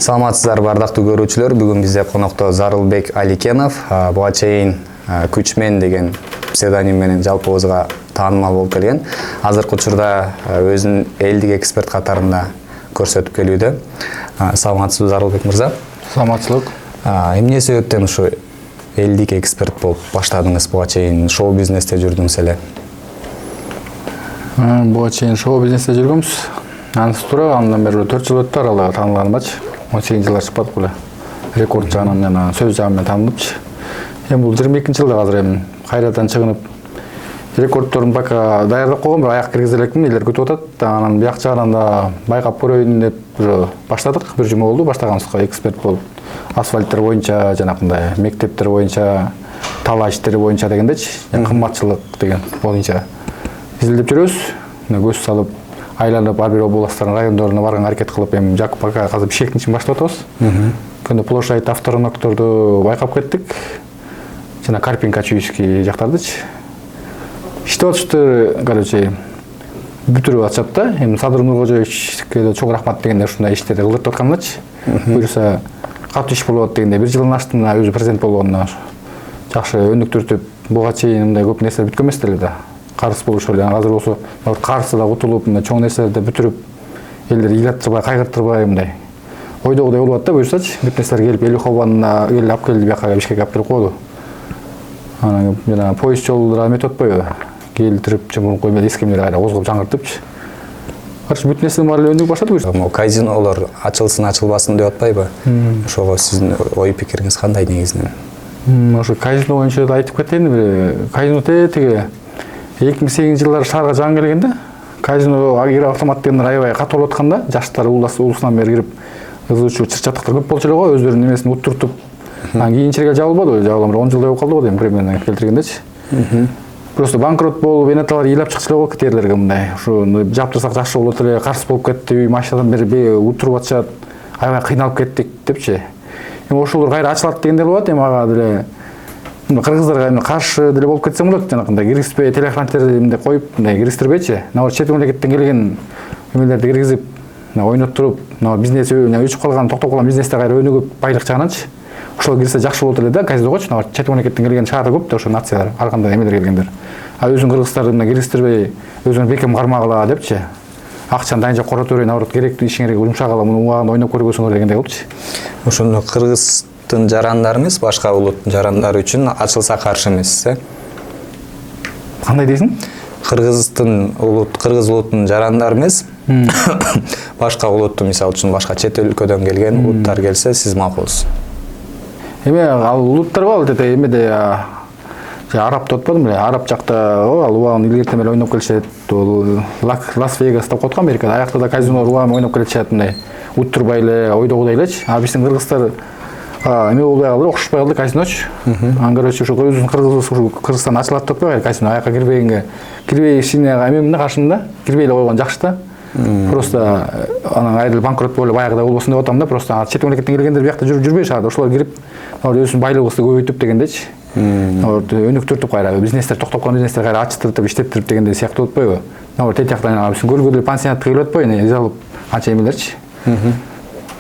Саламатсыздарбы бардактуу көрүүчүлөр, бүгүн бизде конокто Зарылбек Аликенов, буга чейин Күчмен деген псевдоним менен жалпыбызга таанымал болуп келген. Азыркы учурда өзүн элдик эксперт катарында көрсөтүп келүүдө. Саламатсызбы Зарылбек мырза? Саламатчылык. Эмне себептен ушу элдик эксперт болуп баштадыңыз? Буга чейин шоу бизнесте жүрдүңүз эле. Буга чейин шоу бизнесте жүргөмүз. Анысы тура, андан бери 4 жыл өттү аралыгы таанылаганымачы. 18 жылдар чыкпадык беле. Рекорд жагынан жана сөз жагынан таанылыпчы. Эми бул 22 жылда азыр эми кайрадан чыгынып рекордторун бака даярдап койгом, бирок аяк киргизе элекмин, элер күтүп атат. Анан бияк жагынан да байкап көрөйүн деп баштадык. Бир жума болду баштаганыбызга, эксперт болуп. Асфальттер боюнча, жанакындай мектептер боюнча, талаа иштери боюнча дегендечи, кымбатчылык деген боюнча изилдеп жүрөбүз. Көз салып айланып ар бир областтардын райондоруна барганга аракет кылып, эми Жакып ака азыр бишкектин ишин баштап атабыз. Көндө площадь авторынокторду байкап кеттик. Жана Карпин-Качуйский жактардычы. Иштеп атышты, короче, бүтүрүп атышат да. Эми Садыр Нуркожоевичке чоң рахмат дегенде ушундай иштерди кылдыртып атканычы. Буюрса катуу иш болуп атат дегенде, 1 жылдын аштында өзү президент болгондо жакшы өнүктүртүп, буга чейин мындай көп нерсе бүткөн эмес деле да. Карыз болушу эле, азыр болсо карызы да утулуп, чоң нерселерди бүтүрүп, элдер ыйлаттырбай, кайгыртырбай мындай ойдогудай болуп атат да, буюрсачы. Бүт нерселер келип, Элюхованы алып келди, бияка бишкекке алып келип койду. Анан жана поезд жолдора эметип атпайбы? Келтирип, жумурунку эскемелери кайра козгоп жаңыртыпчы. Каршы бүт нерселер баары өнүгүп баштады. Могу казинолор ачылсын, ачылбасын деп атпайбы? Ошого сиздин ой пикириңиз кандай негизинен? Ошо казино боюнча да айтып кетейин, казино тиги 2008 жылдары шаарга жаңы келгенде, казино агир автомат дегендер аябай катуу болуп атканда, жаштар улусунан бери кирип, кызыгуучу чыр-чатыктар көп болчу эле го, өздөрүнүн немесин уттуртуп. Анан кийинчерээк жабылбады, жабыламыр 10 жылдай болуп калды го дейм, примерно келтиргендечи. Просто банкрот болуп, энеталар ыйлап чыкчу эле го кетерлерге мындай. Ушу жаптырсак жакшы болот эле, карыз болуп кетти, үй машинадан бери уттуруп атышат, аябай кыйналып кеттик депчи. Эми ошолор кайра ачылат дегенде болот, эми ага деле кыргыздарга каршы деле болуп кетсем болот, жанакындай киргизбей, телеэкрантерди мындай коюп, мындай киргизтирбейчи. Наоборот, чет мамлекеттен келген эмелерди киргизип, ойноттуруп, бизнес өчүп калган, токтоп калган бизнесте кайра өнүгүп, байлык жагынанчы. Ошол кирсе жакшы болот эле да, казиногочу. Чет мамлекеттен келген шаарда көп да ошо нациялар, ар кандай эмелер келгендер. А өзүн кыргыздарды киргизтирбей, өзүн бекем кармагыла депчи. Акчаны дайын жак коротуп берейин, наоборот керектүү ишиңерге жумшагыла, муну убагында ойноп көргөсүңөр дегендей кылыпчы. Ошондо кыргыздын жарандары эмес, башка улуттун жарандары үчүн ачылса каршы эмессиз, Кандай дейсиң? Кыргыз улуттун жарандары эмес, башка улуттун, мисалы үчүн башка чет өлкөдөн келген улуттар келсе, сиз макулсуз. Эми ал улуттар бар, деди эмеде араб деп атпадым эле, араб жакта ал убагын илгертен эле ойноп келишет. Лас-Вегас деп коет Америкада, аякта да казинолор убагын ойноп келишет, мындай уттурбай эле, ойдогудай элечи. А биздин кыргыздар эме болбой калды, окшошпой калды казиночу. Анан короче ушу өзүнүн Кыргызстан ачылат деп атпайбы, казино аякка кирбей ишине эмне каршында, кирбей эле койгон жакшы да. Просто анан айрыл банкрот болуп баягыдай болбосун деп атам да, просто чет мамлекеттен келгендер биякта жүрбөй шаарда, ошолор кирип, өзүнүн байлыгыбызды көбөйтүп дегендечи. Өнүктүртүп кайра бизнестер, токтоп калган бизнестер кайра ачтыртып, иштеттирип дегендей сыяктуу болуп атпайбы? Тет жактан биздин көлгө пансионат кыйылып атпайбы, из алып канча эмелерчи.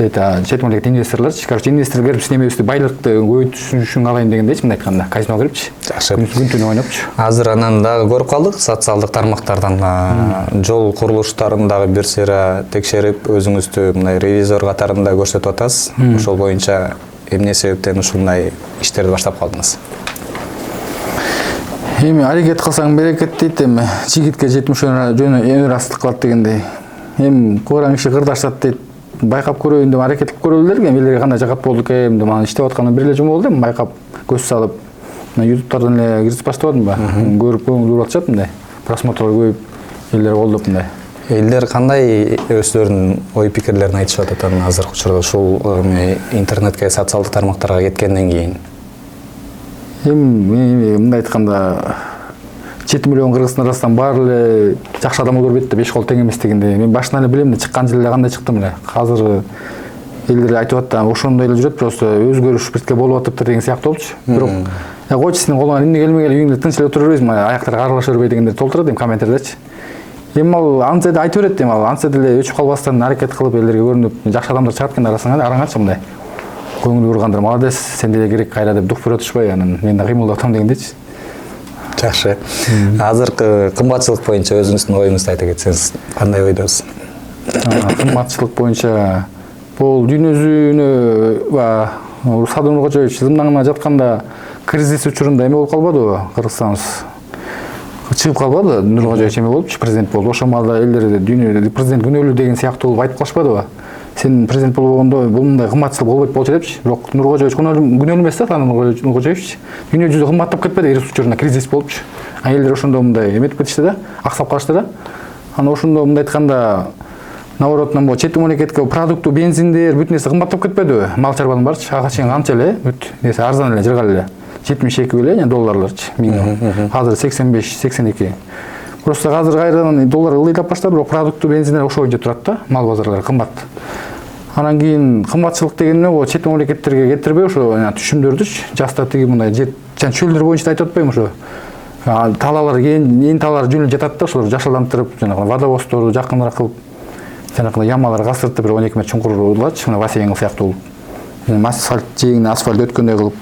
Чет мамлекет инвесторлорчу, короче, инвестор берип биздин эмебизди байлыкты көбөйтүшүн каалайм дегендейчи, мындай айтканда, казиного кирипчи. Жакшы. Күн-түнү ойнопчу. Азыр анан дагы көрүп калдык социалдык тармактардан жол курулуштарын дагы бир сыйра текшерип, өзүңүздү мындай ревизор катарында көрсөтүп атасыз. Ошол боюнча эмне себептен ушундай иштерди баштап калдыңыз? Эми аракет кылсаң берекет дейт, эми жигитке жетимиш жөнү өнөр астык кылат дегендей. Эми куураң иши кырдаштат дейт. Байкап көрөйүн деп аракет кылып көрөлүр, эмелерге кандай жагат болду экен деп анан иштеп атканда бир эле жума болду, эми байкап көз салып, ютубтардан эле киргизип баштабадымбы? Көрүп көңүл буруп атышат мындай. Просмотрлор көбөйүп, элдер колдоп мындай. Элдер кандай өздөрүнүн ой пикирлерин айтышып атат анан азыркы учурда ушул интернетке, социалдык тармактарга кеткенден кийин? Эми мындай айтканда 7 миллион кыргыздын арасынан баары эле жакшы адам көрбөйт да, 5 кол тең эмес дегенде. Мен башынан эле билем да, чыккан жылы эле кандай чыктым эле. Азыр элдер айтып атат, ошондой эле жүрөт, просто өзгөрүш бирке болуп атыптыр деген сыяктуу болчу. Бирок койчу, сенин колуңан эмне келмеген, үйүңдө тынч эле отура бербейсиң, аяктарга аралаша бербей дегендер толтурат эми комменттердечи. Эми ал антса да айтып берет, эми ал антса деле өчүп калбастан аракет кылып элдерге көрүнүп жакшы адамдар чыгат экен арасынан араңачы мындай. Көңүл бургандыр, молодец, сенде эле керек кайра деп дух берип атышпайбы, анан мен да кыймылдап атам дегендечи. Жакшы. Азыркы кымбатчылык боюнча өзүңүздүн оюңузду айта кетсеңиз, кандай ойдосуз? Кымбатчылык боюнча бул дүйнөзүнө Садыр Нуркожоевич зымдагына жатканда кризис учурунда эме болуп калбадыбы, Кыргызстаныбыз чыгып калбады, Нуркожоевич эме болупчу, президент болуп, ошол маалда элдер дүйнөдө президент күнөөлүү деген сыяктуу болуп айтып калышпадыбы? Сен президент болбогондо бул мындай кымбатчылык болбойт болчу депчи. Бирок Нуркожоевич күнөөлүү эмес да, Садыр Нуркожоевич. Дүйнө жүзү кымбаттап кетпеди, кризис учурунда кризис болупчу. Элдер ошондо мындай эметип кетишти да, аксап калышты да. Анан ошондо мындай айтканда наоборот, нам чет мамлекетке продукту, бензиндер, бүт нерсе кымбаттап кетпедиби? Мал чарбанын барчы, ага чейин канча эле, бүт нерсе арзан эле жыргал эле. 72 эле долларларчы, минимум. Азыр 85-82. Просто азыр кайрадан доллар ылдыйлап баштады, бирок продукту, бензиндер ошо боюнча турат да, мал базарлары кымбат. Анан кийин кымбатчылык деген эмне, чет мамлекеттерге кетирбей ошо түшүмдөрдүчү, жаста тиги мындай чөлдөр боюнча айтып атпайбы ошо. Талалар, ээн талалар жөнү жатат да, ошолор жашылдандырып, жанагы водовоздорду жакыныраак кылып, жанагы ямалар касыртып, бир 12 метр чуңкур улачы, мына бассейн сыяктуу болуп. Асфальт жээгине асфальт өткөндөй кылып,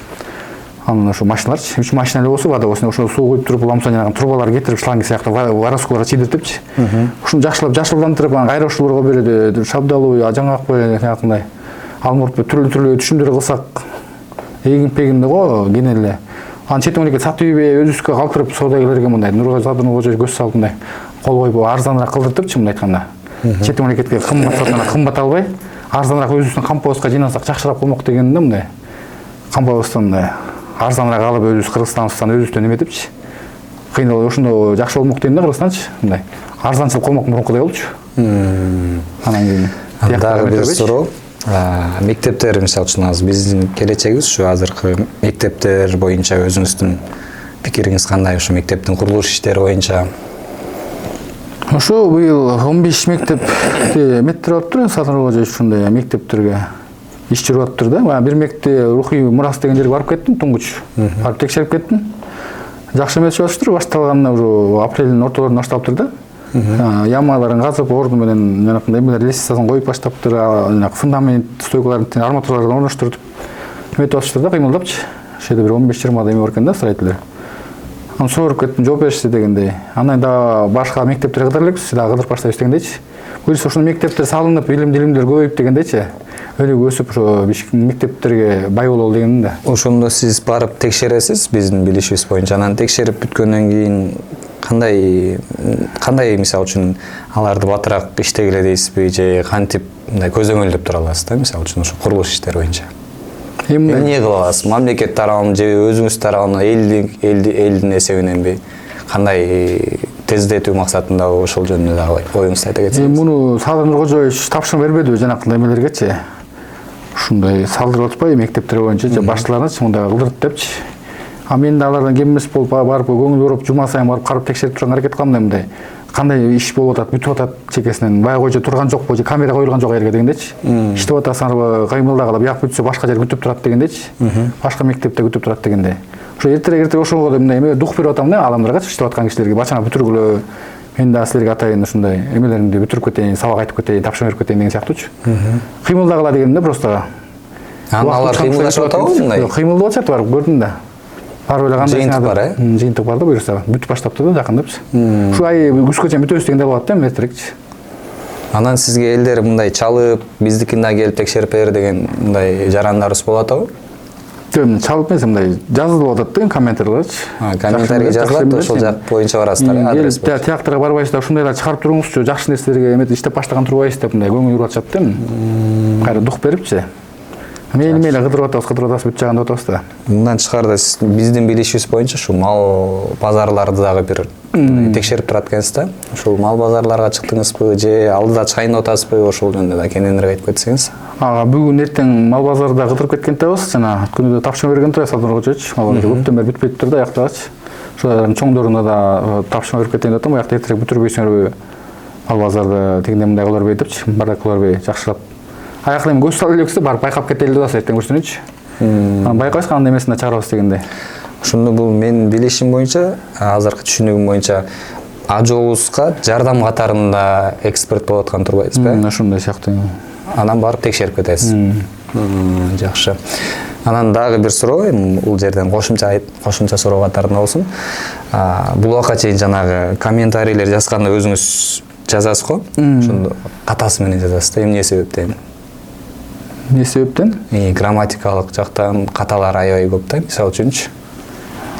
анан ошо машиналарчы, 3 машина эле болсо водовоздун ошо суу куюп туруп, уламсан жанагы трубалар кетирип, шланги сыяктуу воросколорго чийдиртипчи. Ушуну жакшылап жашылдандырып, анан кайра ошолорго берет, шабдалуу, жаңгакпай сыяктындай. Алмуртпу түрлүү түшүмдөр кылсак, эгин-пегинде го кене эле. Анан чет мамлекет сатып ийбей, өзүбүзгө калтырып, соодагерлерге мындай Нуркожоевич көз салып мындай кол коюп арзаныраак кылдыртыпчы, мындай айтканда. Чет мамлекетке кымбат албай, арзаныраак өзүбүздүн кампобузга жыйнасак жакшыраак болмок дегенде мындай. Кампобуздан мындай арзаныраак алып өзүбүз Кыргызстаныбыздан өзүбүздөн эметипчи. Кыйналып ошондо жакшы болмок дейм да Кыргызстанчы, мындай. Арзанчылык болмок мурункудай болчу. Анан кийин дагы бир суроо. Мектептер, мисалы үчүн азыр биздин келечегибиз ушу азыркы мектептер боюнча өзүңүздүн пикириңиз кандай? Ушу мектептин курулуш иштери боюнча? Ошо быйыл 15 мектепти эметтирип атыптыр, Садыр Нуркожоевич ушундай мектептерге иш жүрүп атыптыр да. Бир мектепте рухий мурас деген жерге барып кеттим, туңгуч. Барып текшерип кеттим. Жакшы эмес жатыптыр, башталганына уже апрелдин ортолорунда башталыптыр да. Ямаларын казып, орду менен жанакындай эмелер лестницасын коюп баштаптыр, жанагы фундамент стойкаларын, арматураларын орноштуруп эметип атышты да, кыймылдапчы. Ошо жерде бир 15-20 адам эме бар экен да, строителер. Анан сооруп кеттим, жооп беришти дегендей. Анан да башка мектептерге кыдырып элекпиз, дагы кыдырып баштайбыз дегендейчи. Буюрса ошол мектептер салынып, илимдер көбөйүп дегендейчи. Өнүгүп өсүп ошо мектептерге бай бололу деген да. Ошондо сиз барып текшересиз биздин билишибиз боюнча. Анан текшерип бүткөндөн кийин кандай мисалы үчүн аларды батыраак иштегиле дейсизби же кантип мындай көзөмөлдөп тура аласыз да, мисалы үчүн ошо курулуш иштери боюнча? Эмне кыла аласыз? Мамлекет тарабынан же өзүңүз тарабынан элдин эсебиненби? Кандай тездетүү максатында ошол жөнүндө дагы оюңузду айта кетсеңиз? Муну Садыр Нуркожоевич тапшырма бербедиби жанакындай эмелергечи? Ушундай салдырып атпайбы мектептер боюнча же башчыларычы мындай кылдырт депчи. А мен да алардан кем эмес болуп барып көңүл буруп, жума сайын барып карап текшерип турган аракет кылам да, мындай. Кандай иш болуп атат, бүтүп атат чекесинен, баягыча турган жокпу, же камера коюлган жок жерге дегендечи. Иштеп атасыңарбы, кыймылдагыла, бияк бүтсө башка жер күтүп турат дегендечи. Башка мектепте күтүп турат дегенде. Ошо эртерээк ошого мындай эме дух берип атам да адамдарга, иштеп аткан кишилерге, бачана бүтүргүлө, мен да силерге атайын ушундай эмелеримди бүтүрүп кетейин, сабак айтып кетейин, тапшырма берип кетейин деген сыяктуучу. Кыймылдагыла дегенде просто. Анан алар кыймылдашып атабы мындай? Кыймылдап атат, барып көрдүм да. Барып эле кандай жыйынтык бар, жыйынтык бар да, буюрса бүтүп баштаптыр да, жакындапчы. Ушу ай күзгө чейин бүтөбүз дегенде болот да, метрикчи. Анан сизге элдер мындай чалып, биздикин да келип текшерип бер деген мындай жарандарыбыз болот атабы? Жок, чалып эмес, мындай жазылып атат да, комментарийлерчи. Комментарий жазылат, ошол жак боюнча барасыздар, адрес боюнча. Театрга барбайсыз да, ушундайлар чыгарып туруңузчу, жакшы нерселерге эметип иштеп баштаган турбайсыз деп мындай көңүл буруп атышат да. Кайра дух берипчи. Мейли кыдырып атабыз, бүт жагында атабыз да. Мындан тышкарда биздин билишибиз боюнча ушу мал базарларды дагы бир текшерип турат экенсиз да. Ушул мал базарларга чыктыңызбы же алдыда чайнап атасызбы, ошол жөнүндө да кененирээк айтып кетсеңиз? Бүгүн эртең мал базарда кыдырып кеткен атабыз, жана аткүнү тапшырма берген турат Садыр Нуркожоевич. Көптөн бери бүтпөйт турду, аяктагачы. Ошолардын чоңдоруна да тапшырма берип кетейин деп атам, аякта эртерээк бүтүрбөйсүңөрбү мал базарды тигиндей мындай кылып бербей депчи, бардак кылып бербей жакшылап. Аякта эми көз салып элексе барып байкап кетели деп атасыз эртең көрсөнүчү. Анан байкайсыз кандай эмесине чыгарабыз дегенде. Ошондо бул менин билишим боюнча, азыркы түшүнүгүм боюнча ажообузга жардам катарында эксперт болуп аткан турбайсызбы? Ошондой сыяктуу. Анан барып текшерип кетесиз. Жакшы. Анан дагы бир суроо, бул жерден кошумча суроо катарында болсун. Бул убакка чейин жанагы комментарийлер жазганда өзүңүз жазасыз го? Ошондо катасы менен жазасыз да, эмне себептен? Не себептен? Грамматикалык жактан каталар аябай көп да, мисалы үчүнчү.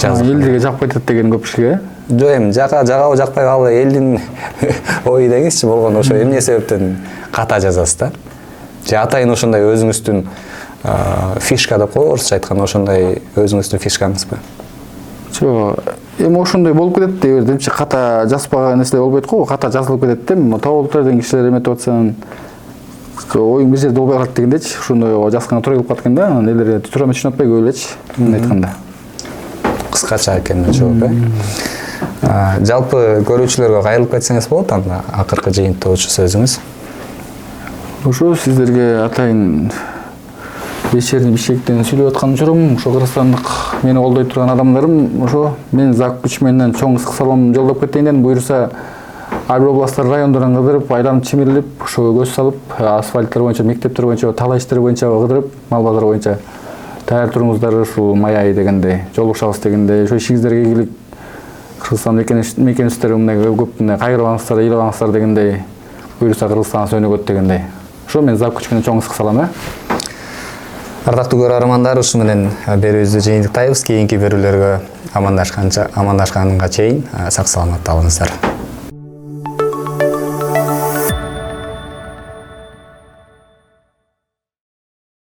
Элдиге жак кетет деген көп кишиге. Жок, эми жагабы жакпай калды, элдин ою деңизчи болгону ошо эмне себептен ката жазасыз да? Же атайын ошондой өзүңүздүн фишка деп коебу, орусча айтканда, ошондой өзүңүздүн фишкаңызбы? Жок, эми ошондой болуп кетет деп бердимчи, ката жазбаган нерсе болбойт го, ката жазылып кетет да, табылып турган кишилер эметип атсаң, оюң бир жерде болбой калат дегендечи, ошондой жазганга туура келип калат экен да, анан элдер туура эмес түшүнүп атпайбы элечи, мындай айтканда. Кыскача экен жооп, Жалпы көрүүчүлөргө кайрылып кетсеңиз болот анда акыркы жыйынтыгычы сөзүңүз. Ошо сиздерге атайын вечерний бишкектен сүйлөп аткан учурум, ошо кыргызстандык мени колдой турган адамдарым, ошо мен Зак Күчменден чоң ысык салам жолдоп кетейин, буюрса ар бир областтар райондорун кыдырып, айланып чимирилип, ошо көз салып, асфальттар боюнча, мектептер боюнча, талаа иштери боюнча кыдырып, мал базар боюнча даяр туруңуздар, ушул маяй дегендей, жолугушабыз дегендей, ошо ишиңиздерге ийгилик, Кыргызстан мекенибиздер мындай көп мындай кайрылбаңыздар, ыйлабаңыздар дегендей, буюрса Кыргызстан өнүгөт дегендей. Ошо мен Зак Күчменен чоң ысык салам. Ардактуу көрөрмандар, ушу менен берүүбүздү жыйынтыктайбыз. Кийинки берүүлөргө амандашканга чейин сак саламатта болуңуздар.